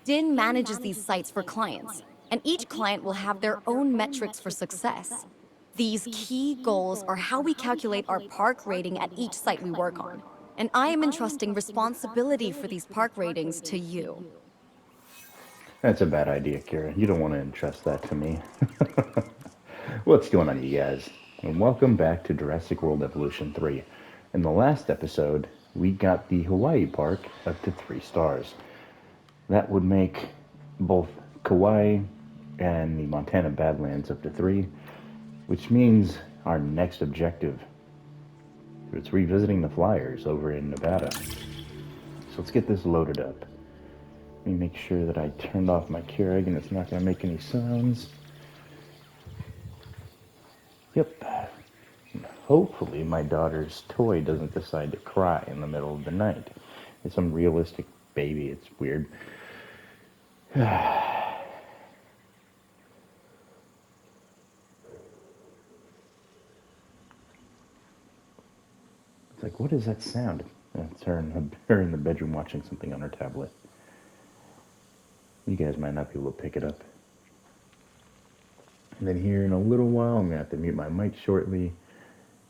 Din manages these sites for clients, and each client will have their own metrics for success. These key goals are how we calculate our park rating at each site we work on, and I am entrusting responsibility for these park ratings to you. That's a bad idea, Kira. You don't want to entrust that to me. What's going on, you guys? And welcome back to Jurassic World Evolution 3. In the last episode, we got the Hawaii Park up to 3 stars. That would make both Kauai and the Montana Badlands up to 3, which means our next objective is revisiting the Flyers over in Nevada. So let's get this loaded up. Let me make sure that I turned off my Keurig and it's not going to make any sounds. Yep. Hopefully my daughter's toy doesn't decide to cry in the middle of the night. It's some realistic baby. It's weird. It's like, what is that sound? It's her in the bedroom watching something on her tablet. You guys might not be able to pick it up. And then here in a little while, I'm going to have to mute my mic shortly.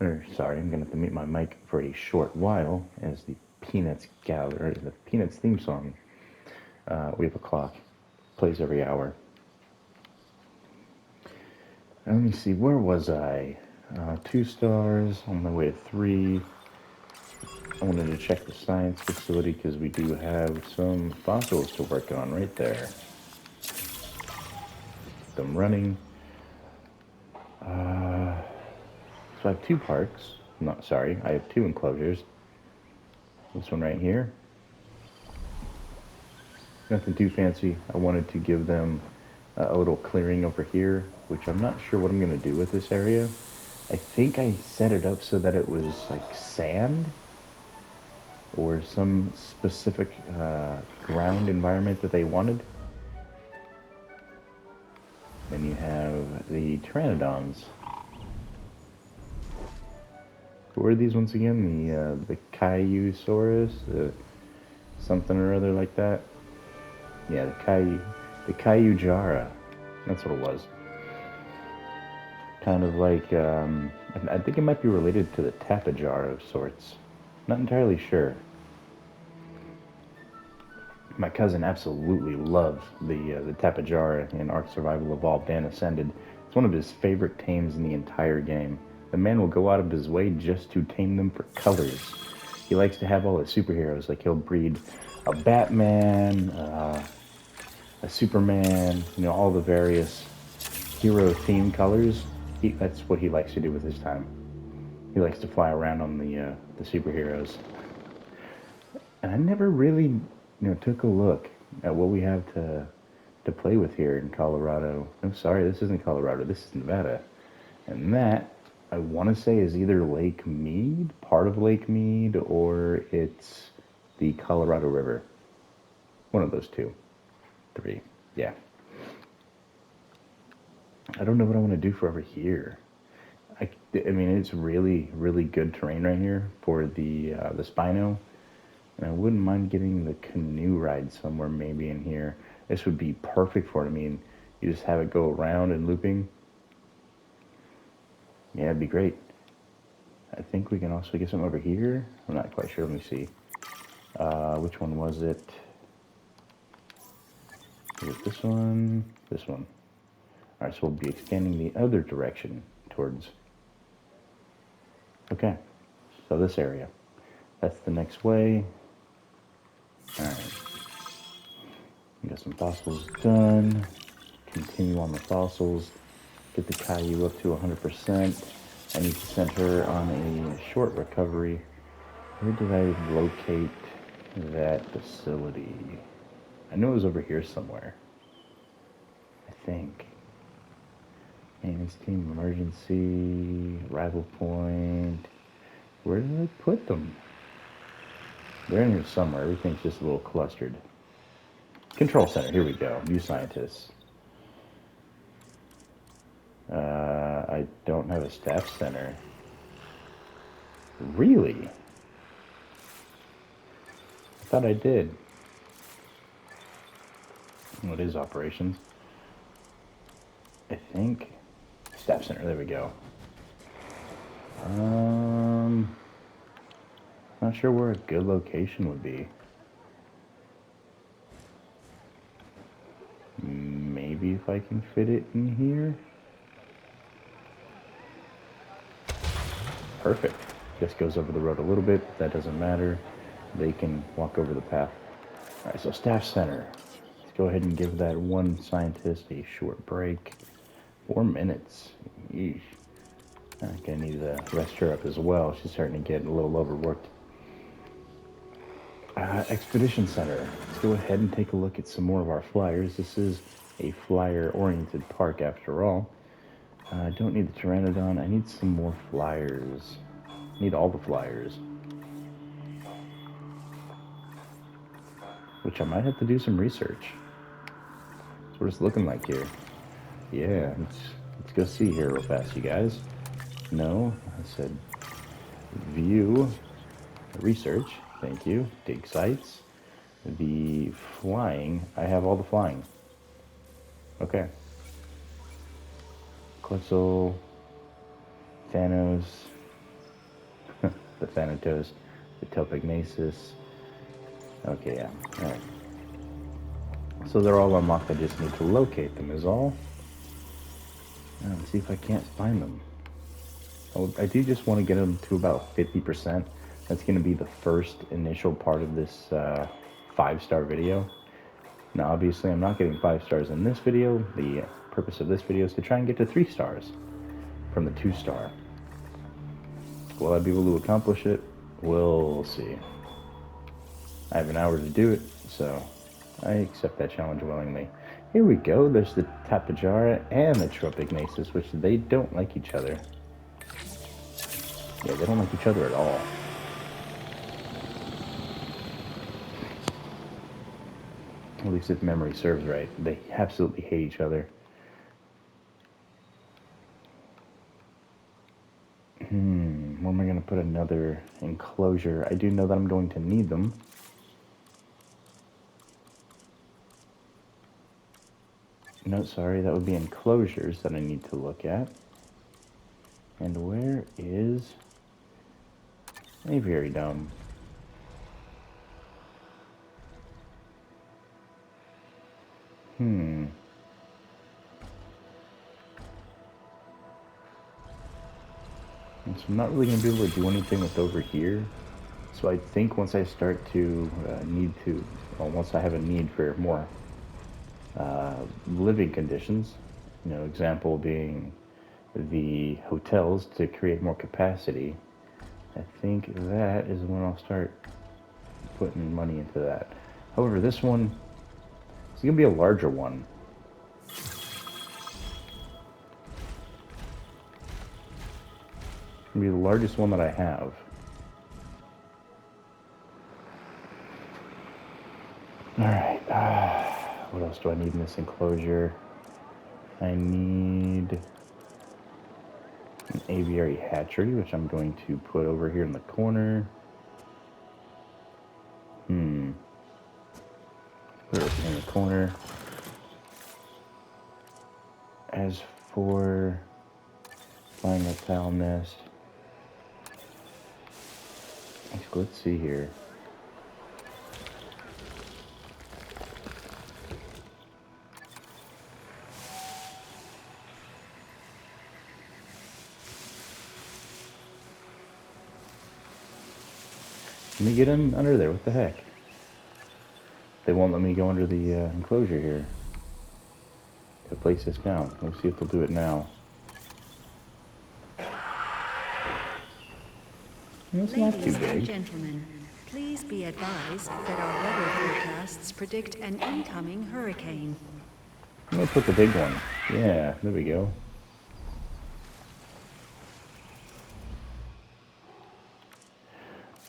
I'm going to have to mute my mic for a short while as the Peanuts theme song, We Have a Clock, plays every hour. Let me see, where was I? 2 stars, on my way to 3. I wanted to check the science facility because we do have some fossils to work on right there. Keep them running. So I have 2 parks. I have 2 enclosures. This one right here. Nothing too fancy. I wanted to give them a little clearing over here, which I'm not sure what I'm going to do with this area. I think I set it up so that it was like sand or some specific ground environment that they wanted. Then you have the pteranodons. Who are these once again? The Cayusaurus, something or other like that. Yeah, the Cayujara. That's what it was. Kind of like, I think it might be related to the Tapajara of sorts. Not entirely sure. My cousin absolutely loves the Tapajara in Ark Survival Evolved and Ascended. It's one of his favorite tames in the entire game. The man will go out of his way just to tame them for colors. He likes to have all his superheroes. Like he'll breed a Batman, a Superman, all the various hero-themed colors. That's what he likes to do with his time. He likes to fly around on the superheroes. And I never really, took a look at what we have to play with here in Colorado. I'm sorry, this isn't Colorado. This is Nevada. And that, I want to say, is either Lake Mead, part of Lake Mead, or it's the Colorado River. One of those 2. 3. Yeah. I don't know what I want to do for over here. I mean, it's really, really good terrain right here for the Spino. And I wouldn't mind getting the canoe ride somewhere maybe in here. This would be perfect for it. I mean, you just have it go around and looping. Yeah, it'd be great. I think we can also get some over here. I'm not quite sure. Let me see. Which one was it? Was it this one? This one. Alright, so we'll be expanding the other direction towards... Okay, so this area. That's the next way. Alright. We got some fossils done. Continue on the fossils. Get the Caillou up to 100%. I need to send her on a short recovery. Where did I locate that facility? I know it was over here somewhere. I think. Maintenance team, emergency, arrival point. Where did I put them? They're in here somewhere. Everything's just a little clustered. Control center, here we go. New scientists. I don't have a staff center. Really? I thought I did. What is operations? I think staff center. There we go. Not sure where a good location would be. Maybe if I can fit it in here. Perfect. Just goes over the road a little bit, but that doesn't matter. They can walk over the path. Alright, so staff center. Let's go ahead and give that one scientist a short break. 4 minutes. Yeesh. I think I need to rest her up as well. She's starting to get a little overworked. Expedition Center. Let's go ahead and take a look at some more of our flyers. This is a flyer-oriented park after all. I don't need the Pteranodon. I need some more flyers. I need all the flyers. Which I might have to do some research. That's what it's looking like here. Yeah, let's go see here real fast, you guys. No, I said view, research, thank you, dig sites. The flying, I have all the flying. Okay. Quetzal, Thanos, the Thanatos, the Topagnasis. Okay, yeah, alright. So they're all unlocked, I just need to locate them is all. Let's see if I can't find them. Oh, I do just want to get them to about 50%. That's going to be the first initial part of this 5-star video. Now, obviously, I'm not getting 5 stars in this video. The purpose of this video is to try and get to 3 stars from the 2-star. Will I be able to accomplish it? We'll see. I have an hour to do it, so I accept that challenge willingly. Here we go. There's the Tapejara and the Tropicnasis, which they don't like each other. Yeah, they don't like each other at all. At least if memory serves right. They absolutely hate each other. Where am I going to put another enclosure? I do know that I'm going to need them. No, sorry, that would be enclosures that I need to look at. And where is Aviary Dome? And so I'm not really going to be able to do anything with over here. So I think once I start to once I have a need for more living conditions, you know, example being the hotels to create more capacity, I think that is when I'll start putting money into that. However, this one is going to be a larger one. It's going to be the largest one that I have. Alright, what else do I need in this enclosure? I need an aviary hatchery, which I'm going to put over here in the corner. Put it in the corner. As for flying reptile nest, let's see here. Let me get in under there. What the heck? They won't let me go under the enclosure here to place this down. Let's see if they'll do it now. It's not too Ladies and big. gentlemen, please be advised that our weather forecasts predict an incoming hurricane. I'm gonna put the big one. Yeah, there we go.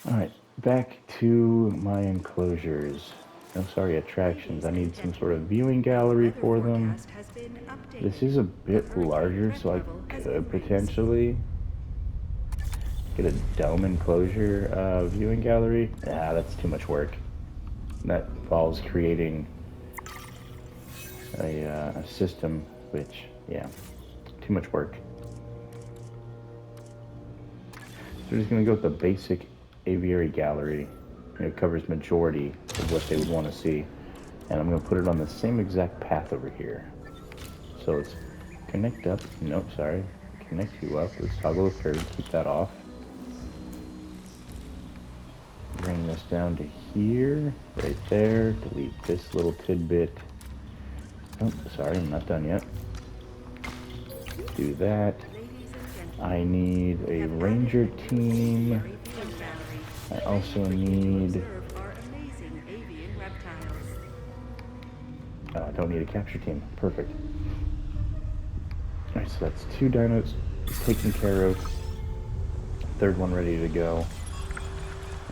Alright, back to my enclosures. No, sorry, attractions. I need some sort of viewing gallery for them. This is a bit larger, so I could potentially get a dome enclosure viewing gallery. Ah, that's too much work. That involves creating a system, which, yeah, too much work. So we're just going to go with the basic aviary gallery. It covers majority of what they would want to see. And I'm going to put it on the same exact path over here. So let's connect up. Nope, sorry. Connect you up. Let's toggle the curve. Keep that off. Bring this down to here. Right there. Delete this little tidbit. Oh, sorry. I'm not done yet. Do that. I need a ranger team. I also need... Oh, I don't need a capture team. Perfect. Alright, so that's 2 dinos taken care of. Third one ready to go.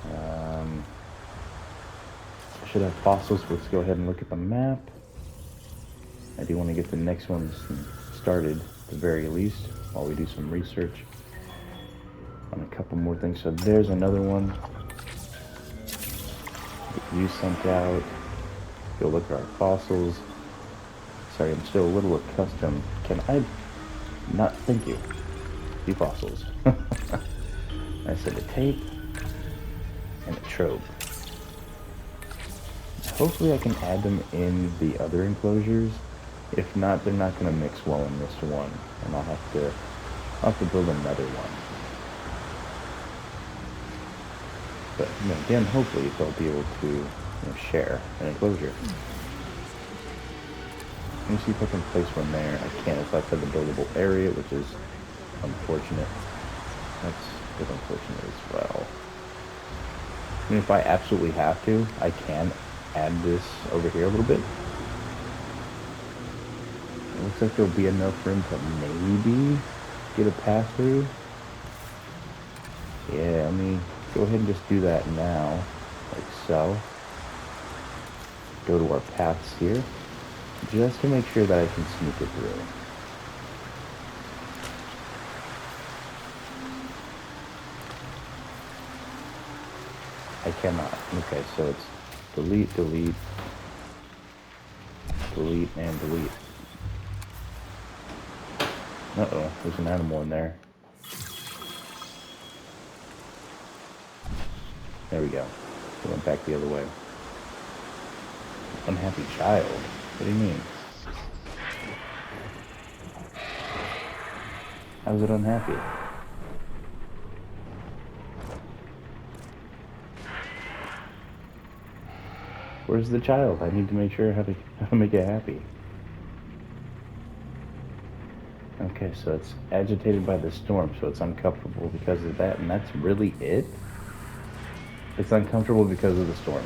I should have fossils. Let's go ahead and look at the map. I do want to get the next ones started, at the very least, while we do some research on a couple more things. So there's another one. Get you sent out. Go look at our fossils. Sorry, I'm still a little accustomed. Can I not? Thank you. Few fossils. I said a tape and a trope. Hopefully I can add them in the other enclosures. If not, they're not going to mix well in this one, and I'll have to build another one. But again, hopefully they'll be able to share an enclosure. Let me see if I can place one there. I can't. It's outside the buildable area, which is unfortunate. That's a bit unfortunate as well. I mean, if I absolutely have to, I can add this over here a little bit. It looks like there'll be enough room to maybe get a pass through. Yeah, let me go ahead and just do that now, like so. Go to our paths here, just to make sure that I can sneak it through. I cannot. Okay, so it's delete, delete, delete, and delete. Uh-oh, there's an animal in there. There we go. It went back the other way. Unhappy child? What do you mean? How's it unhappy? Where's the child? I need to make sure how to make it happy. Okay, so it's agitated by the storm, so it's uncomfortable because of that, and that's really it? It's uncomfortable because of the storm.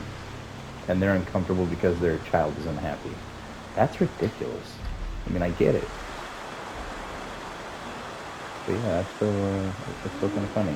And they're uncomfortable because their child is unhappy. That's ridiculous. I mean, I get it. But yeah, that's still kind of funny.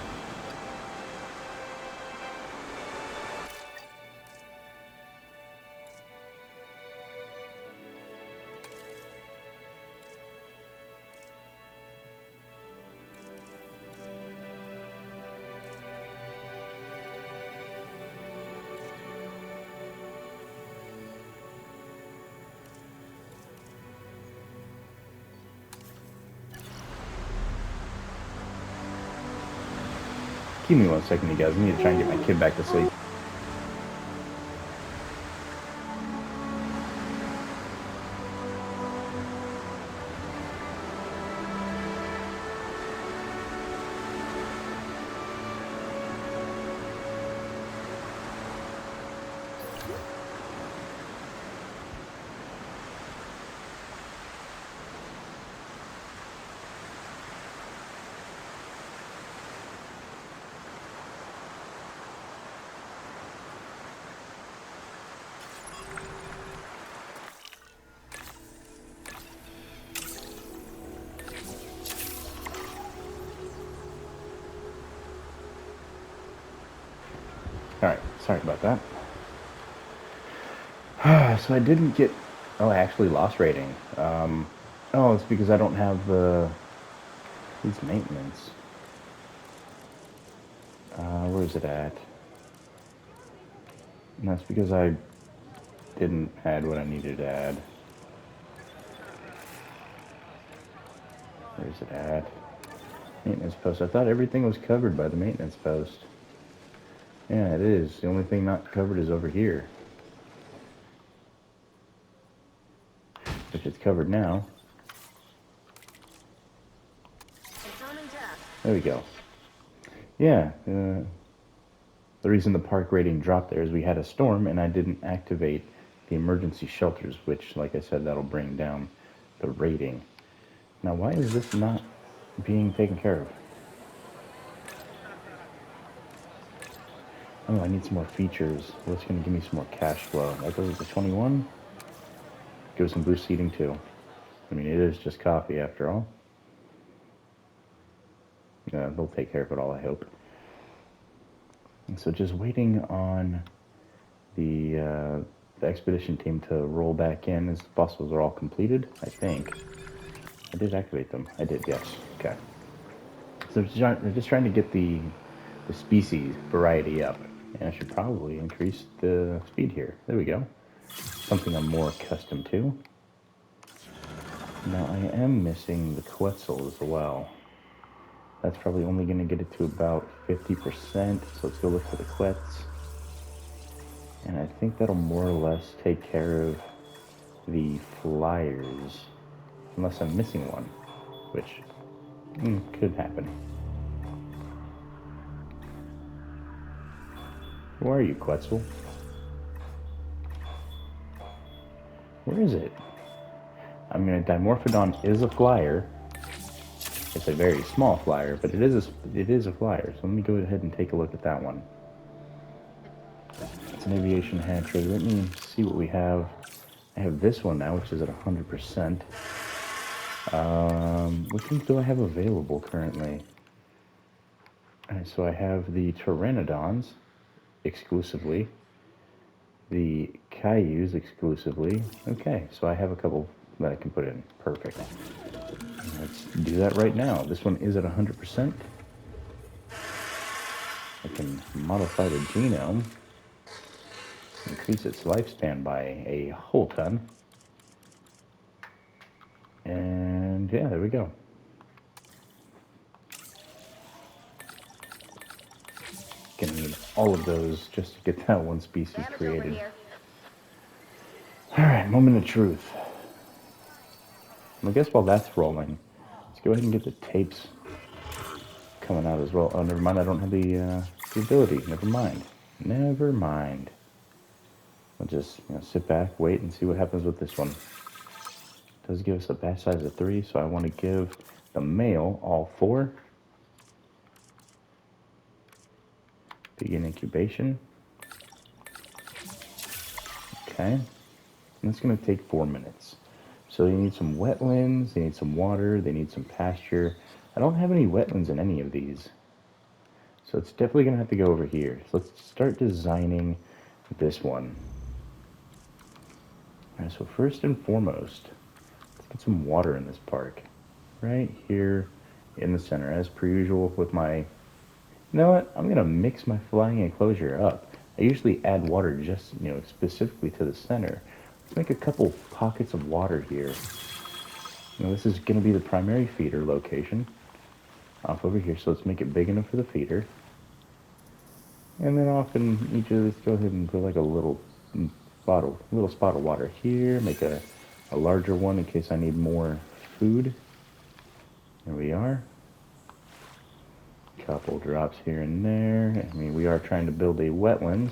Give me 1 second, you guys. I need to try and get my kid back to sleep. Alright, sorry about that. So I didn't get... Oh, I actually lost rating. Oh, it's because I don't have the... Please maintenance. Where is it at? And that's because I didn't add what I needed to add. Where's it at? Maintenance post. I thought everything was covered by the maintenance post. Yeah, it is. The only thing not covered is over here. Which it's covered now. There we go. Yeah, the reason the park rating dropped there is we had a storm and I didn't activate the emergency shelters, which, like I said, that'll bring down the rating. Now, why is this not being taken care of? Oh, I need some more features. What's going to give me some more cash flow? That goes to 21. Give some boost seating too. I mean, it is just coffee after all. Yeah, they'll take care of it all, I hope. And so just waiting on the expedition team to roll back in as the fossils are all completed, I think. I did activate them. I did, yes. Okay. So they're just trying to get the species variety up. And I should probably increase the speed here. There we go. Something I'm more accustomed to. Now I am missing the Quetzal as well. That's probably only going to get it to about 50%, so let's go look for the Quetz. And I think that'll more or less take care of the flyers, unless I'm missing one, which could happen. Where are you, Quetzal? Where is it? I mean, a Dimorphodon is a flyer. It's a very small flyer, but it is a flyer. So let me go ahead and take a look at that one. It's an aviation hatchery. Let me see what we have. I have this one now, which is at 100%. Which ones do I have available currently? Alright, so I have the Pteranodons exclusively. The Cayuse exclusively. Okay, so I have a couple that I can put in. Perfect. Let's do that right now. This one is at 100%. I can modify the genome, increase its lifespan by a whole ton. And yeah, there we go. Gonna need all of those just to get that one species created. Alright, moment of truth. I guess while that's rolling, let's go ahead and get the tapes coming out as well. Oh, never mind, I don't have the ability. Never mind. Never mind. I'll just sit back, wait, and see what happens with this one. It does give us a batch size of 3, so I want to give the male all 4. Begin incubation. Okay. And it's going to take 4 minutes. So you need some wetlands, they need some water, they need some pasture. I don't have any wetlands in any of these. So it's definitely going to have to go over here. So let's start designing this one. Alright, so first and foremost, let's get some water in this park. Right here in the center, as per usual with my... You know what? I'm going to mix my flying enclosure up. I usually add water just, specifically to the center. Let's make a couple pockets of water here. This is going to be the primary feeder location. Off over here, so let's make it big enough for the feeder. And then off in each of these, go ahead and put like a little spot of water here. Make a larger one in case I need more food. There we are. Couple drops here and there. I mean, we are trying to build a wetlands.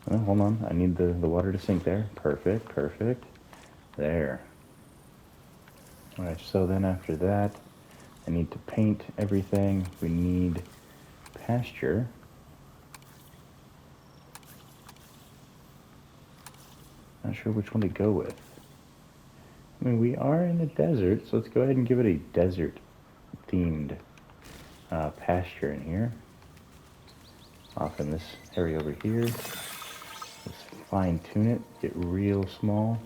Oh, hold on, I need the water to sink there. Perfect, perfect. There. Alright, so then after that, I need to paint everything. We need pasture. Not sure which one to go with. I mean, we are in a desert, so let's go ahead and give it a desert-themed pasture in here. Off in this area over here. Let's fine-tune it, get real small.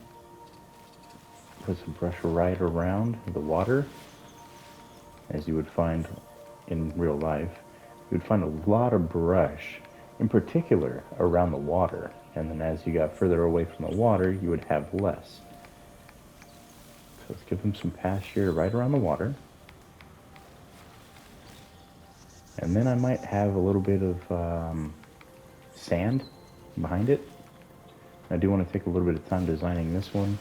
Put some brush right around the water. As you would find in real life, you would find a lot of brush, in particular around the water. And then as you got further away from the water, you would have less. So let's give them some pasture right around the water. And then I might have a little bit of sand behind it. I do want to take a little bit of time designing this one.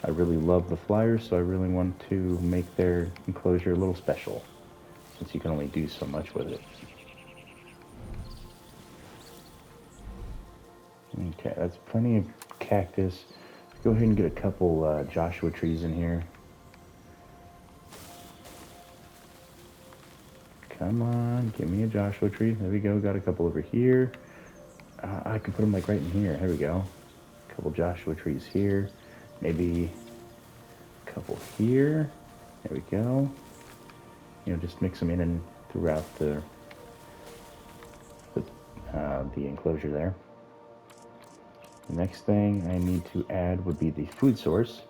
I really love the flyers, so I really want to make their enclosure a little special, since you can only do so much with it. Okay, that's plenty of cactus. Let's go ahead and get a couple Joshua trees in here. Come on, give me a Joshua tree. There we go, got a couple over here. I can put them like right in here. There we go. A couple Joshua trees here. Maybe a couple here. There we go. You know, just mix them in and throughout the enclosure there. The next thing I need to add would be the food source.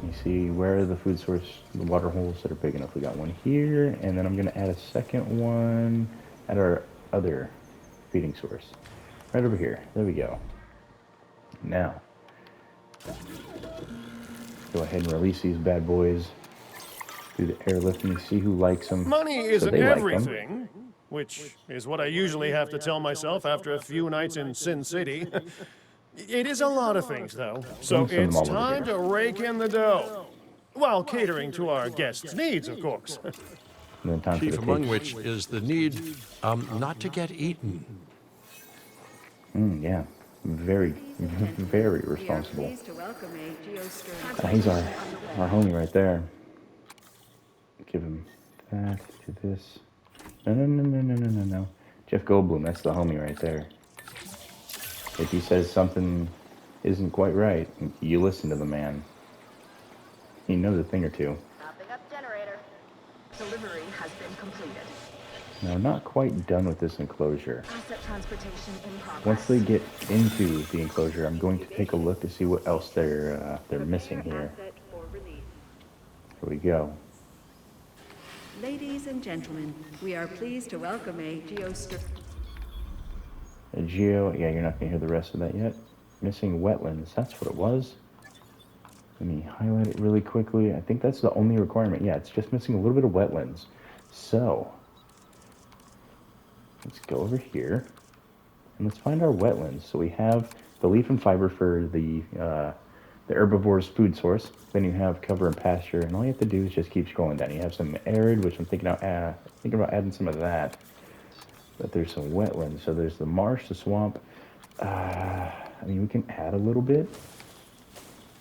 You see where are the food source, the water holes that are big enough. We got one here, and then I'm going to add a second one at our other feeding source. Right over here. There we go. Now, go ahead and release these bad boys through the airlift and see who likes them. Money So isn't they like everything, which is what I usually have to tell myself after a few nights in Sin City. It is a lot of things, though. So Send them it's all over time here. to rake in the dough. While catering to our guests' needs, of course. And then time Chief for the among cake. which is the need not to get eaten. Yeah, very, very We are responsible. pleased to welcome a geostorm. He's our homie right there. Give him that to this. No. Jeff Goldblum, that's the homie right there. If he says something isn't quite right, you listen to the man. He knows a thing or two. Stopping up generator. Delivery has been completed. Now, we're not quite done with this enclosure. Asset transportation in progress. Once they get into the enclosure, I'm going to take a look to see what else they're missing here. Asset for release. Here we go. Ladies and gentlemen, we are pleased to welcome a geostorm. A geo, yeah, you're not going to hear the rest of that yet. Missing wetlands, that's what it was. Let me highlight it really quickly. I think that's the only requirement. Yeah, it's just missing a little bit of wetlands. So, let's go over here and let's find our wetlands. So we have the leaf and fiber for the herbivore's food source. Then you have cover and pasture, and all you have to do is just keep scrolling down. You have some arid, which I'm thinking about adding some of that. But there's some wetlands. So there's the marsh, the swamp. I mean, we can add a little bit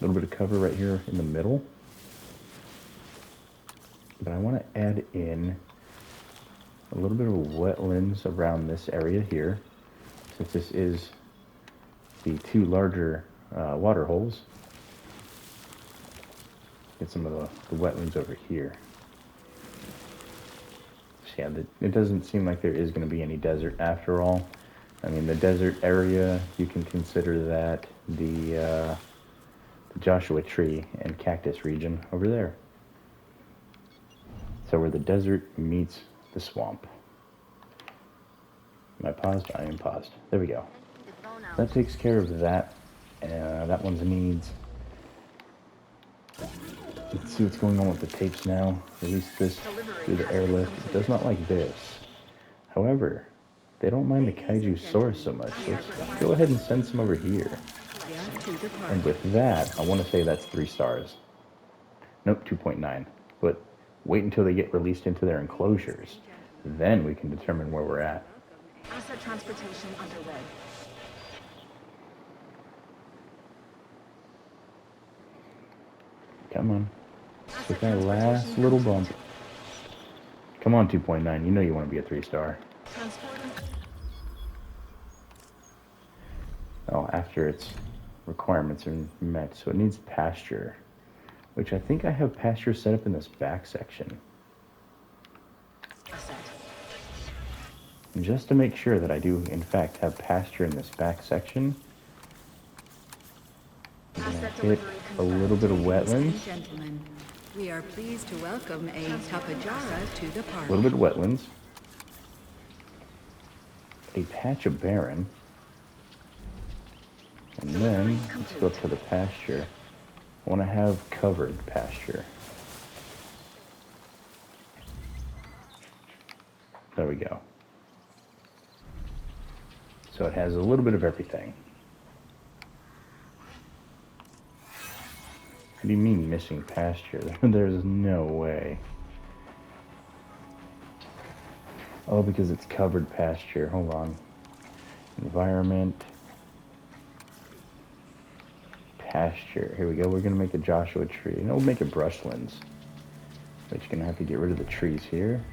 of cover right here in the middle. But I want to add in a little bit of wetlands around this area here, since this is the two larger water holes. Get some of the wetlands over here. So yeah, it doesn't seem like there is going to be any desert after all. I mean, the desert area, you can consider that the Joshua tree and cactus region over there. So where the desert meets the swamp. Am I paused? I am paused. There we go. That takes care of that. That one's needs. Let's see what's going on with the tapes now. Release this through the airlift. It does not like this. However, they don't mind the kaiju source so much. Let's go ahead and send some over here. And with that, I want to say that's 3 stars. Nope, 2.9. But wait until they get released into their enclosures. Then we can determine where we're at. Asset transportation underway. Come on. With that last little bump. Come on, 2.9. You know you want to be a 3-star. Transporting. Oh, after its requirements are met. So it needs pasture, which I think I have pasture set up in this back section. Asset. And just to make sure that I do, in fact, have pasture in this back section, I'm going to hit a little bit of Ladies and wetlands. gentlemen, we are pleased to welcome a tapajara to the park. A little bit of wetlands. A patch of barren. And then, let's go up to the pasture. I want to have covered pasture. There we go. So it has a little bit of everything. What do you mean missing pasture? There's no way. Oh, because it's covered pasture. Hold on. Environment. Pasture. Here we go. We're going to make a Joshua tree. And we'll make it brushlands. But you're going to have to get rid of the trees here.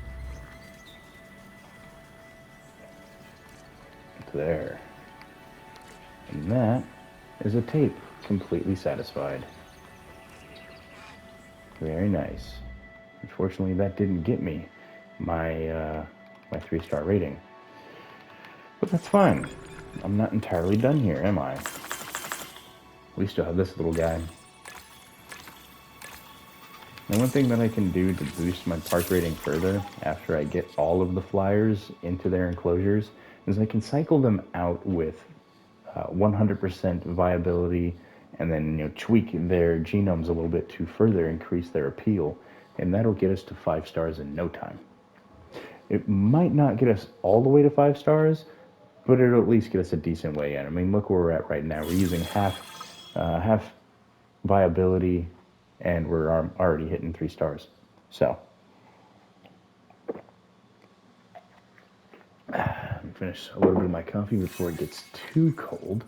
There. And that is a tape. Completely satisfied. Very nice. Unfortunately, that didn't get me my 3-star rating. But that's fine. I'm not entirely done here, am I? We still have this little guy. Now, one thing that I can do to boost my park rating further after I get all of the flyers into their enclosures is I can cycle them out with 100% viability and then tweak their genomes a little bit to further increase their appeal, and that'll get us to 5 stars in no time. It might not get us all the way to 5 stars, but it'll at least get us a decent way in. I mean, look where we're at right now. We're using half viability, and we're already hitting 3 stars. So, let me finish a little bit of my coffee before it gets too cold.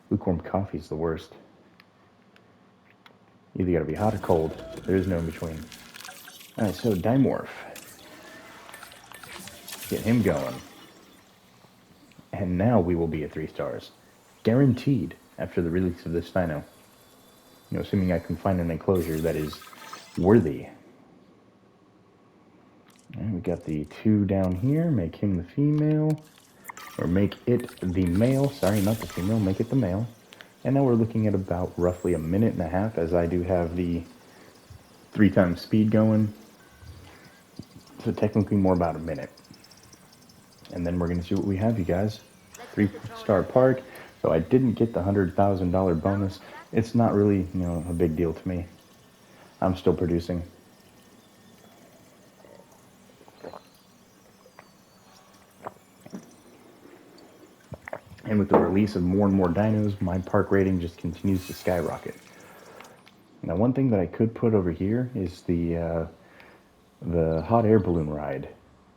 Lukewarm coffee is the worst. Either gotta be hot or cold. There is no in between. Alright, so Dimorph. Get him going. And now we will be at 3 stars. Guaranteed after the release of this dino. Assuming I can find an enclosure that is worthy. And we got the 2 down here. Make him the female. Or make it the male. Sorry, not the female. Make it the male. And now we're looking at about roughly 1.5 minutes, as I do have the 3 times speed going. So technically more about 1 minute. And then we're going to see what we have, you guys. 3-star park. So I didn't get the $100,000 bonus. It's not really, a big deal to me. I'm still producing. And with the release of more and more dinos, my park rating just continues to skyrocket. Now, one thing that I could put over here is the hot air balloon ride,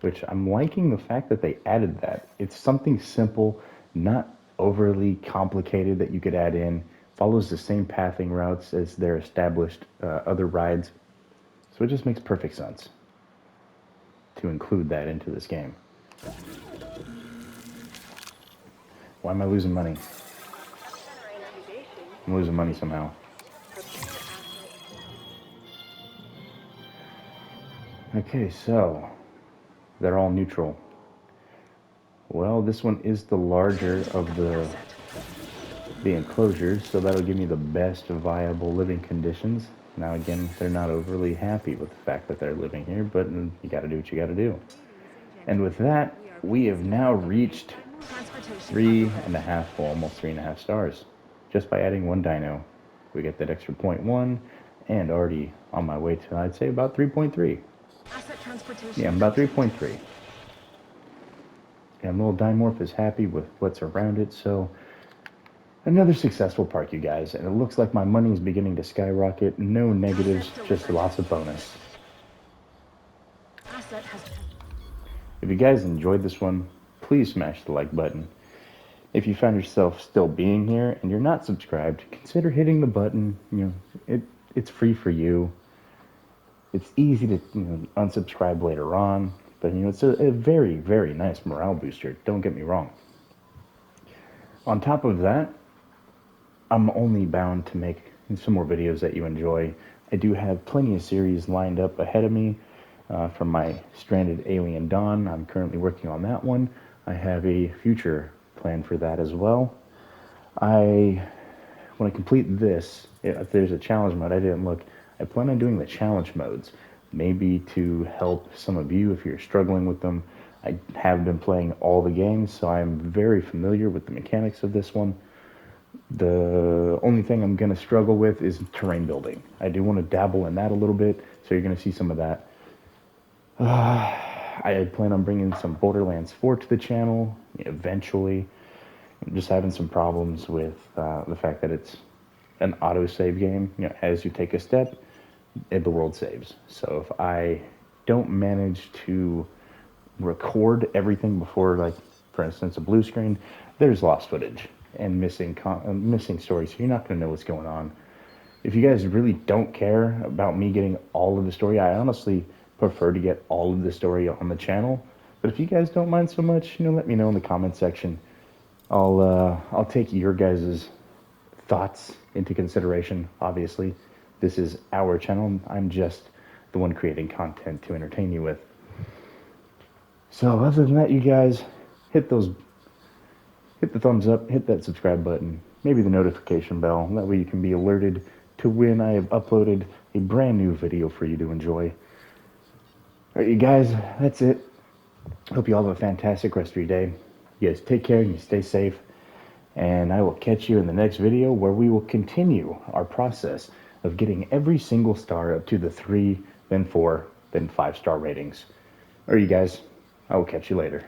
which I'm liking the fact that they added that. It's something simple, not overly complicated that you could add in. Follows the same pathing routes as their established other rides. So it just makes perfect sense to include that into this game. Why am I losing money? I'm losing money somehow. Okay, so they're all neutral. Well, this one is the larger of the enclosures, so that'll give me the best viable living conditions. Now again, they're not overly happy with the fact that they're living here, but you gotta do what you gotta do. And with that, we have now reached 3.5, well, almost 3.5 stars, just by adding 1 dino. We get that extra 0.1, and already on my way to, I'd say, about 3.3. Yeah, I'm about 3.3. And little Dimorph is happy with what's around it, so another successful park, you guys. And it looks like my money is beginning to skyrocket. No negatives, just lots of bonus. If you guys enjoyed this one, please smash the like button. If you find yourself still being here and you're not subscribed, consider hitting the button. It's free for you. It's easy to unsubscribe later on, but it's a very, very nice morale booster. Don't get me wrong. On top of that, I'm only bound to make some more videos that you enjoy. I do have plenty of series lined up ahead of me from my Stranded Alien Dawn. I'm currently working on that one. I have a future plan for that as well. When I complete this, if there's a challenge mode, I didn't look. I plan on doing the challenge modes, maybe to help some of you if you're struggling with them. I have been playing all the games, so I'm very familiar with the mechanics of this one. The only thing I'm going to struggle with is terrain building. I do want to dabble in that a little bit, so you're going to see some of that. I plan on bringing some Borderlands 4 to the channel eventually. I'm just having some problems with the fact that it's an autosave game. You know, as you take a step, the world saves. So if I don't manage to record everything before, like, for instance, a blue screen, there's lost footage and missing stories. So you're not going to know what's going on. If you guys really don't care about me getting all of the story, I honestly prefer to get all of the story on the channel. But if you guys don't mind so much, let me know in the comment section. I'll take your guys' thoughts into consideration. Obviously, this is our channel. I'm just the one creating content to entertain you with. So other than that, you guys, hit the thumbs up, hit that subscribe button, maybe the notification bell. That way you can be alerted to when I have uploaded a brand new video for you to enjoy. Alright, you guys, that's it. Hope you all have a fantastic rest of your day. You guys take care and you stay safe. And I will catch you in the next video where we will continue our process of getting every single star up to the 3, then 4, then 5-star ratings. Alright, you guys, I will catch you later.